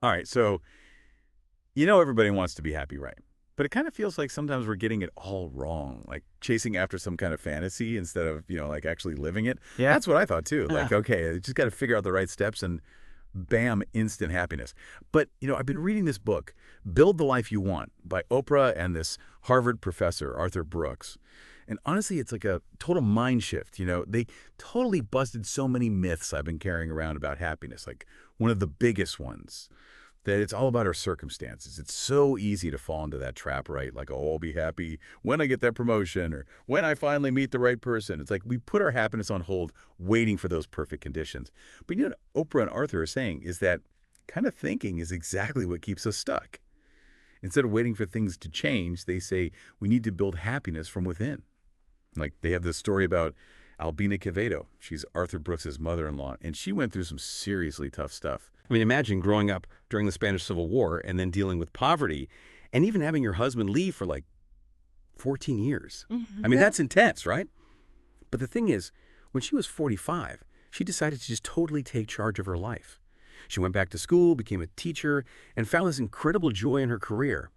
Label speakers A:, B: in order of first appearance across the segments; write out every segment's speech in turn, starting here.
A: All right, so you know everybody wants to be happy, right? But it kind of feels like sometimes we're getting it all wrong, like chasing after some kind of fantasy instead of, like actually living it.
B: Yeah.
A: That's what I thought too.
B: Uh,
A: Like, okay, I just got to figure out the right steps and bam, instant happiness. But, I've been reading this book, Build the Life You Want by Oprah and this Harvard professor, Arthur Brooks. And honestly, it's like a total mind shift. They totally busted so many myths I've been carrying around about happiness, like one of the biggest ones that it's all about our circumstances. It's so easy to fall into that trap, right? Like, oh, I'll be happy when I get that promotion or when I finally meet the right person. It's like we put our happiness on hold waiting for those perfect conditions. But what Oprah and Arthur are saying is that kind of thinking is exactly what keeps us stuck. Instead of waiting for things to change, they say we need to build happiness from within. Like they have this story about Albina Quevedo. She's Arthur Brooks's mother-in-law, and she went through some seriously tough stuff.
B: I mean, imagine growing up during the Spanish Civil War and then dealing with poverty and even having your husband leave for like 14 years. I mean,
C: Yeah.
B: that's intense, right? But the thing is, when she was 45, she decided to just totally take charge of her life. She went back to school, became a teacher, and found this incredible joy in her career.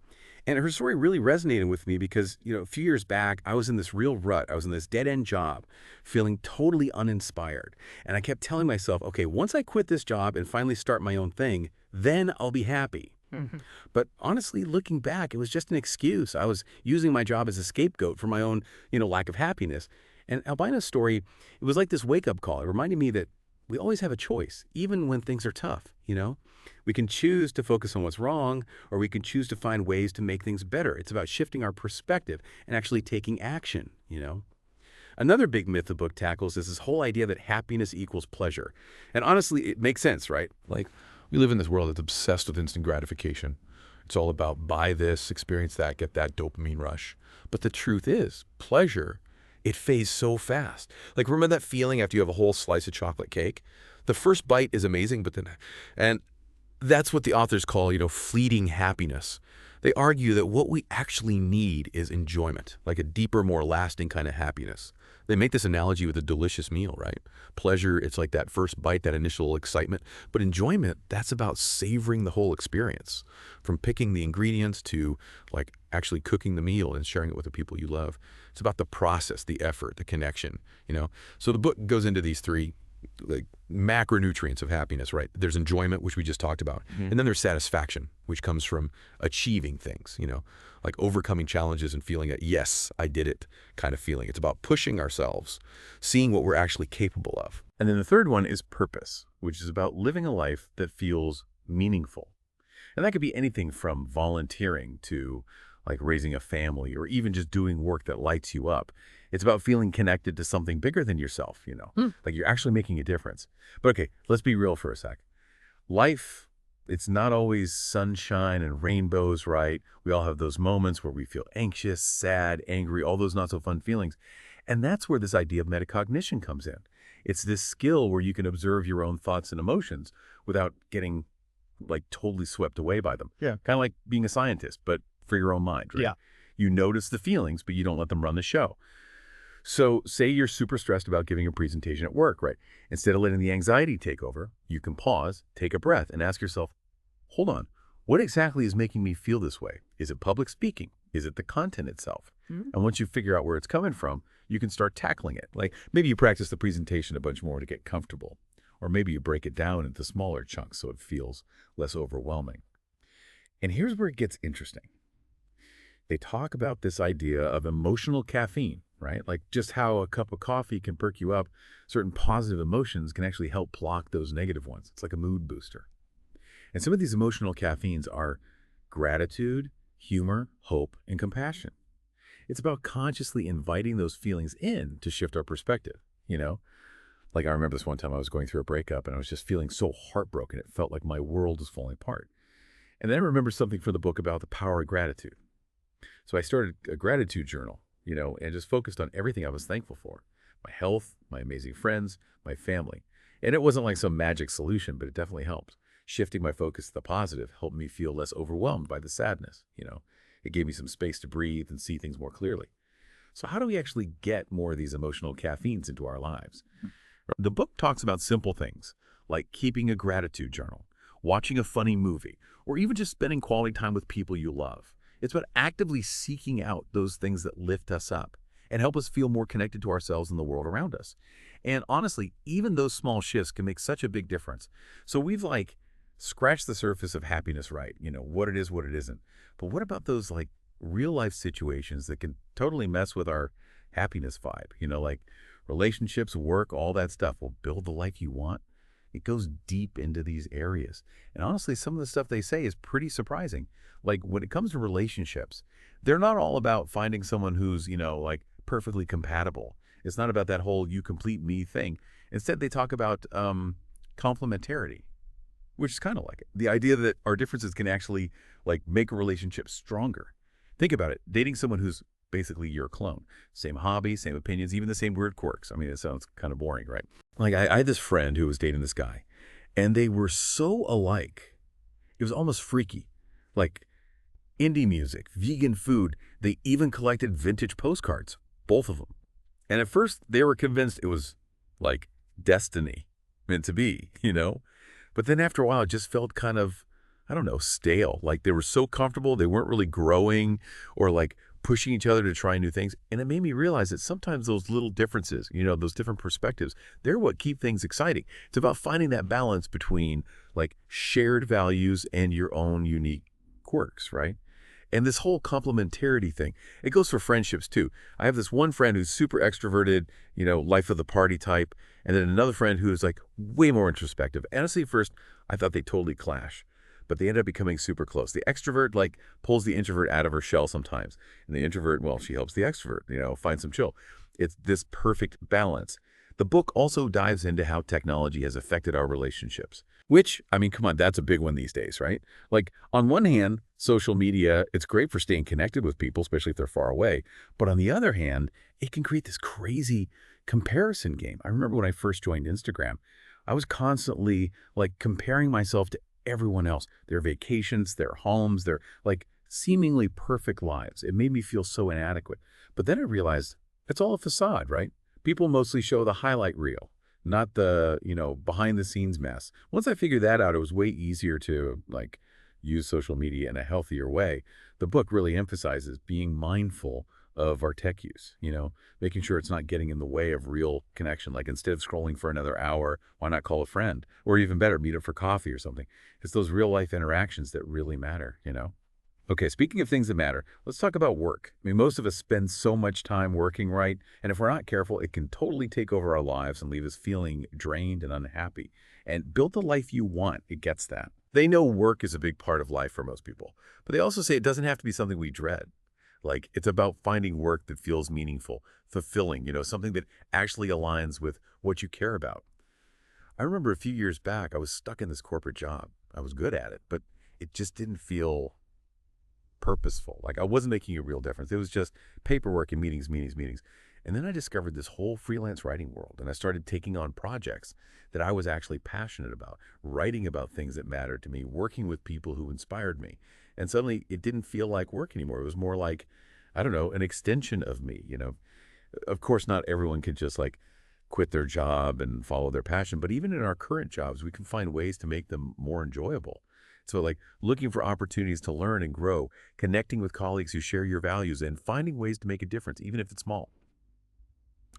B: And her story really resonated with me because, a few years back, I was in this real rut. I was in this dead-end job, feeling totally uninspired. And I kept telling myself, okay, once I quit this job and finally start my own thing, then I'll be happy.
C: Mhm.
B: But honestly, looking back, it was just an excuse. I was using my job as a scapegoat for my own, lack of happiness. And Albina's story, it was like this wake-up call. It reminded me that we always have a choice, even when things are tough. We can choose to focus on what's wrong, or we can choose to find ways to make things better. It's about shifting our perspective and actually taking action. Another big myth the book tackles is this whole idea that happiness equals pleasure. And honestly, it makes sense, right?
D: Like, we live in this world that's obsessed with instant gratification. It's all about buy this, experience that, get that dopamine rush. But the truth is, pleasure, it fades so fast. Like, remember that feeling after you have a whole slice of chocolate cake? The first bite is amazing, and that's what the authors call, fleeting happiness. They argue that what we actually need is enjoyment, like a deeper, more lasting kind of happiness. They make this analogy with a delicious meal, right? Pleasure, it's like that first bite, that initial excitement. But enjoyment, that's about savoring the whole experience, from picking the ingredients to like actually cooking the meal and sharing it with the people you love. It's about the process, the effort, the connection. So the book goes into these three like macronutrients of happiness, right? There's enjoyment, which we just talked about. And then there's satisfaction, which comes from achieving things, like overcoming challenges and feeling a yes, I did it kind of feeling. It's about pushing ourselves, seeing what we're actually capable of.
A: And then the third one is purpose, which is about living a life that feels meaningful. And that could be anything from volunteering to like raising a family or even just doing work that lights you up. It's about feeling connected to something bigger than yourself. Like you're actually making a difference. But okay, let's be real for a sec. Life, it's not always sunshine and rainbows, right? We all have those moments where we feel anxious, sad, angry, all those not so fun feelings. And that's where this idea of metacognition comes in. It's this skill where you can observe your own thoughts and emotions without getting like totally swept away by them.
C: Yeah.
A: Kind of like being a scientist, but for your own mind, right?
C: Yeah.
A: You notice the feelings, but you don't let them run the show. So say you're super stressed about giving a presentation at work, right? Instead of letting the anxiety take over, you can pause, take a breath, and ask yourself, hold on, what exactly is making me feel this way? Is it public speaking? Is it the content itself?
C: Mhm.
A: And once you figure out where it's coming from, you can start tackling it. Like maybe you practice the presentation a bunch more to get comfortable. Or maybe you break it down into smaller chunks so it feels less overwhelming. And here's where it gets interesting. They talk about this idea of emotional caffeine, right? Like just how a cup of coffee can perk you up, certain positive emotions can actually help block those negative ones. It's like a mood booster. And some of these emotional caffeines are gratitude, humor, hope, and compassion. It's about consciously inviting those feelings in to shift our perspective. Like I remember this one time I was going through a breakup and I was just feeling so heartbroken. It felt like my world was falling apart. And then I remembered something from the book about the power of gratitude. So I started a gratitude journal, and just focused on everything I was thankful for. My health, my amazing friends, my family. And it wasn't like some magic solution, but it definitely helped. Shifting my focus to the positive helped me feel less overwhelmed by the sadness. It gave me some space to breathe and see things more clearly. So how do we actually get more of these emotional caffeines into our lives? The book talks about simple things like keeping a gratitude journal watching a funny movie, or even just spending quality time with people you love. It's about actively seeking out those things that lift us up and help us feel more connected to ourselves and the world around us. And honestly, even those small shifts can make such a big difference. So we've scratched the surface of happiness, right? What it is, what it isn't. But what about those real life situations that can totally mess with our happiness vibe? Like relationships, work, all that stuff. Will build the life you want. It goes deep into these areas. And honestly, some of the stuff they say is pretty surprising. Like when it comes to relationships, they're not all about finding someone who's, perfectly compatible. It's not about that whole you complete me thing. Instead, they talk about complementarity, which is kind of like it. The idea that our differences can actually make a relationship stronger. Think about it. Dating someone who's basically your clone. Same hobbies, same opinions, even the same weird quirks. I mean, it sounds kind of boring, right? I had this friend who was dating this guy, and they were so alike. It was almost freaky. Like indie music, vegan food. They even collected vintage postcards, both of them. And at first, they were convinced it was destiny, meant to be. But then after a while, it just felt kind of, I don't know, stale. Like they were so comfortable, they weren't really growing or pushing each other to try new things. And it made me realize that sometimes those little differences, those different perspectives, they're what keep things exciting. It's about finding that balance between shared values and your own unique quirks, right? And this whole complementarity thing, it goes for friendships too. I have this one friend who's super extroverted, life of the party type, and then another friend who is way more introspective. Honestly, first, I thought they totally clash, but they end up becoming super close. The extrovert pulls the introvert out of her shell sometimes, and the introvert, well, she helps the extrovert, find some chill. It's this perfect balance. The book also dives into how technology has affected our relationships, which, I mean, come on, that's a big one these days, right? On one hand, social media, it's great for staying connected with people, especially if they're far away. But on the other hand, it can create this crazy comparison game. I remember when I first joined Instagram, I was constantly comparing myself to everyone else, their vacations, their homes, their seemingly perfect lives. It made me feel so inadequate. But then I realized it's all a facade, right? People mostly show the highlight reel, not the, behind the scenes mess. Once I figured that out, it was way easier to use social media in a healthier way. The book really emphasizes being mindful of our tech use, making sure it's not getting in the way of real connection. Instead of scrolling for another hour, why not call a friend? Or even better, meet up for coffee or something. It's those real life interactions that really matter. Okay, speaking of things that matter, let's talk about work. I mean, most of us spend so much time working, right? And if we're not careful, it can totally take over our lives and leave us feeling drained and unhappy. And build the life you want, it gets that. They know work is a big part of life for most people, but they also say it doesn't have to be something we dread. It's about finding work that feels meaningful, fulfilling, something that actually aligns with what you care about. I remember a few years back, I was stuck in this corporate job. I was good at it, but it just didn't feel purposeful. I wasn't making a real difference. It was just paperwork and meetings. And then I discovered this whole freelance writing world, and I started taking on projects that I was actually passionate about, writing about things that mattered to me, working with people who inspired me. And suddenly it didn't feel like work anymore. It was more like, I don't know, an extension of me. Of course, not everyone can just quit their job and follow their passion, but even in our current jobs, we can find ways to make them more enjoyable. So looking for opportunities to learn and grow, connecting with colleagues who share your values, and finding ways to make a difference, even if it's small.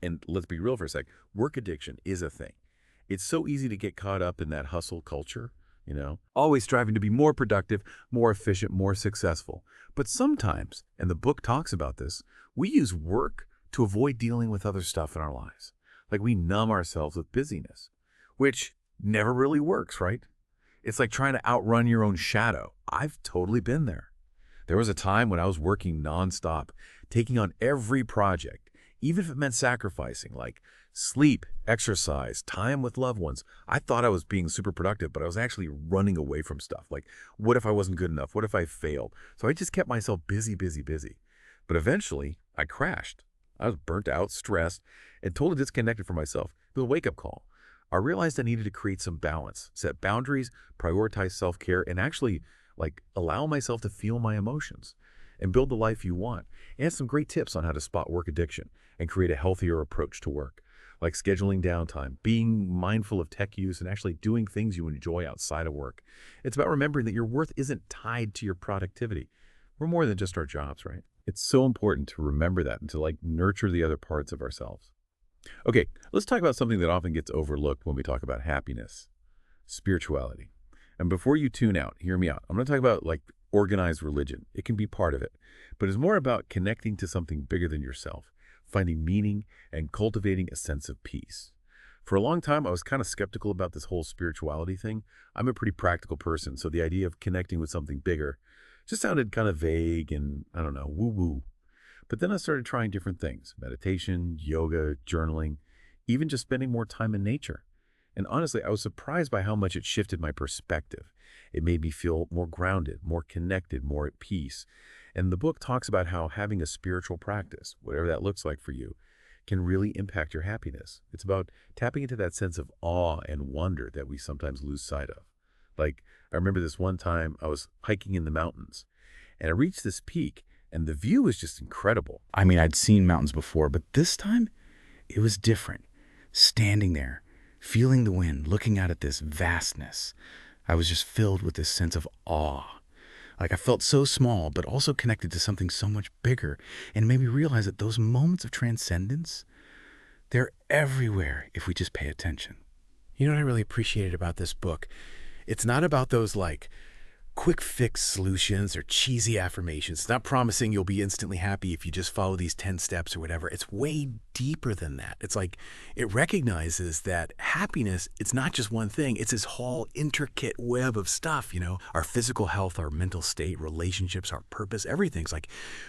A: And let's be real for a sec, work addiction is a thing. It's so easy to get caught up in that hustle culture, always striving to be more productive, more efficient, more successful. But sometimes, and the book talks about this, we use work to avoid dealing with other stuff in our lives. We numb ourselves with busyness, which never really works, right? It's like trying to outrun your own shadow. I've totally been there. There was a time when I was working nonstop, taking on every project, even if it meant sacrificing, sleep, exercise, time with loved ones. I thought I was being super productive, but I was actually running away from stuff. What if I wasn't good enough? What if I failed? So I just kept myself busy. But eventually, I crashed. I was burnt out, stressed, and totally disconnected from myself. It was a wake-up call. I realized I needed to create some balance, set boundaries, prioritize self-care, and actually allow myself to feel my emotions and build the life you want. And some great tips on how to spot work addiction and create a healthier approach to work. like scheduling downtime, being mindful of tech use, and actually doing things you enjoy outside of work. It's about remembering that your worth isn't tied to your productivity. We're more than just our jobs, right? It's so important to remember that and to like nurture the other parts of ourselves. Okay, let's talk about something that often gets overlooked when we talk about happiness, spirituality. And before you tune out, hear me out. I'm going to talk about like organized religion. It can be part of it, but it's more about connecting to something bigger than yourself, finding meaning and cultivating a sense of peace. For a long time, I was kind of skeptical about this whole spirituality thing. I'm a pretty practical person, so the idea of connecting with something bigger just sounded kind of vague and, I don't know, woo-woo. But then I started trying different things: meditation, yoga, journaling, even just spending more time in nature. And honestly, I was surprised by how much it shifted my perspective. It made me feel more grounded, more connected, more at peace. And the book talks about how having a spiritual practice, whatever that looks like for you, can really impact your happiness. It's about tapping into that sense of awe and wonder that we sometimes lose sight of. Like, I remember this one time I was hiking in the mountains, and I reached this peak, and the view was just incredible.
B: I mean, I'd seen mountains before, but this time it was different. Standing there, feeling the wind, looking out at this vastness, I was just filled with this sense of awe. Like I felt so small, but also connected to something so much bigger, and it made me realize that those moments of transcendence, they're everywhere if we just pay attention. You know what I really appreciated about this book? It's not about those like quick fix solutions or cheesy affirmations. It's not promising you'll be instantly happy if you just follow these 10 steps or whatever. It's way deeper than that. It's like it recognizes that happiness, it's not just one thing. It's this whole intricate web of stuff, you know, our physical health, our mental state, relationships, our purpose, everything's like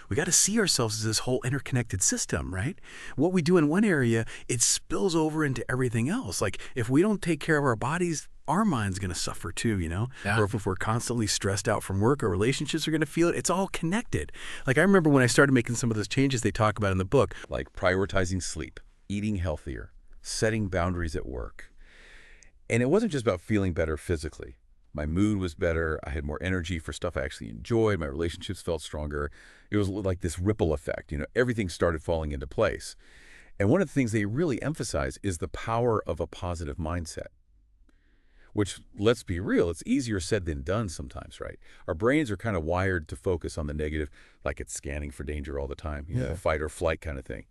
B: we got to see ourselves as this whole interconnected system, right? What we do in one area, it spills over into everything else. Like if we don't take care of our bodies, our mind's going to suffer too, you know? Yeah. Or if we're constantly stressed out from work, our relationships are going to feel it. It's all connected. Like I remember when I started making some of those changes they talk about in the book.
A: Like prioritizing sleep, eating healthier, setting boundaries at work. And it wasn't just about feeling better physically. My mood was better. I had more energy for stuff I actually enjoyed. My relationships felt stronger. It was like this ripple effect. You know, everything started falling into place. And one of the things they really emphasize is the power of a positive mindset. Which, let's be real, it's easier said than done sometimes, right? Our brains are kind of wired to focus on the negative, like it's scanning for danger all the time, you know, fight or flight kind of thing.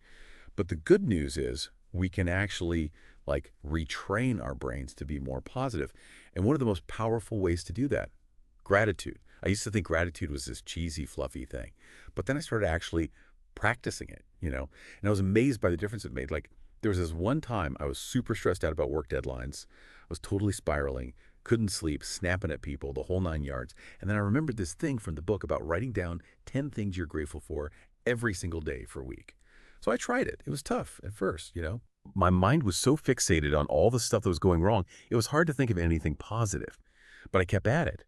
A: But the good news is we can actually like retrain our brains to be more positive. And one of the most powerful ways to do that, gratitude. I used to think gratitude was this cheesy, fluffy thing. But then I started actually practicing it, you know, and I was amazed by the difference it made. Like there was this one time I was super stressed out about work deadlines. I was totally spiraling, couldn't sleep, snapping at people, the whole 9 yards. And then I remembered this thing from the book about writing down 10 things you're grateful for every single day for a week. So I tried it. It was tough at first, you know. My mind was so fixated on all the stuff that was going wrong, it was hard to think of anything positive. But I kept at it.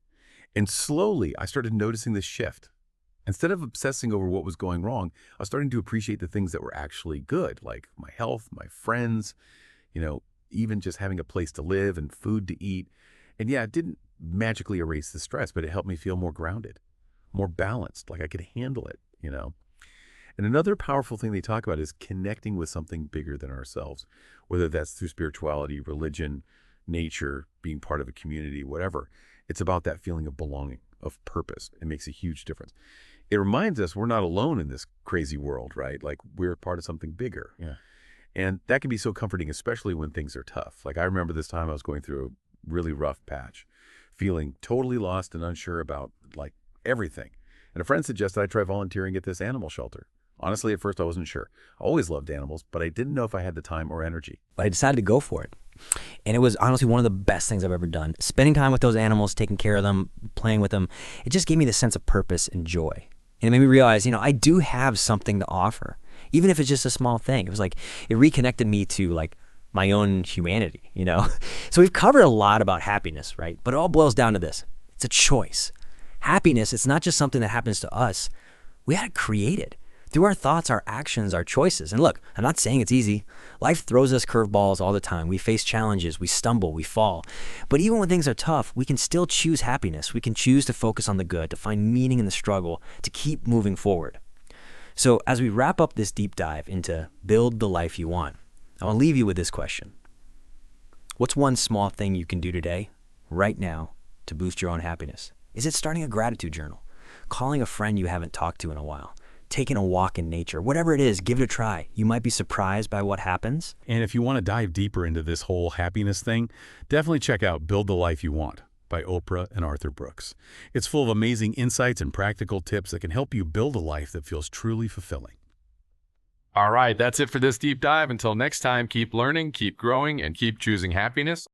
A: And slowly, I started noticing this shift. Instead of obsessing over what was going wrong, I was starting to appreciate the things that were actually good, like my health, my friends, you know, even just having a place to live and food to eat. And yeah, it didn't magically erase the stress, but it helped me feel more grounded, more balanced, like I could handle it, you know. And another powerful thing they talk about is connecting with something bigger than ourselves, whether that's through spirituality, religion, nature, being part of a community, whatever. It's about that feeling of belonging, of purpose. It makes a huge difference. It reminds us we're not alone in this crazy world, right? Like we're part of something bigger.
B: Yeah.
A: And that can be so comforting, especially when things are tough. Like I remember this time I was going through a really rough patch, feeling totally lost and unsure about like everything. And a friend suggested I try volunteering at this animal shelter. Honestly, at first I wasn't sure. I always loved animals, but I didn't know if I had the time or energy.
C: But I decided to go for it. And it was honestly one of the best things I've ever done. Spending time with those animals, taking care of them, playing with them, it just gave me this sense of purpose and joy. And it made me realize, you know, I do have something to offer, even if it's just a small thing. It was like, it reconnected me to like my own humanity, you know? So we've covered a lot about happiness, right? But it all boils down to this. It's a choice. Happiness, it's not just something that happens to us. We had to create it through our thoughts, our actions, our choices. And look, I'm not saying it's easy. Life throws us curveballs all the time. We face challenges, we stumble, we fall. But even when things are tough, we can still choose happiness. We can choose to focus on the good, to find meaning in the struggle, to keep moving forward. So as we wrap up this deep dive into build the life you want, I want to leave you with this question. What's one small thing you can do today, right now, to boost your own happiness? Is it starting a gratitude journal? Calling a friend you haven't talked to in a while? Taking a walk in nature? Whatever it is, give it a try. You might be surprised by what happens.
A: And if you want to dive deeper into this whole happiness thing, definitely check out Build the Life You Want by Oprah and Arthur Brooks. It's full of amazing insights and practical tips that can help you build a life that feels truly fulfilling.
E: All right, that's it for this deep dive. Until next time, keep learning, keep growing, and keep choosing happiness.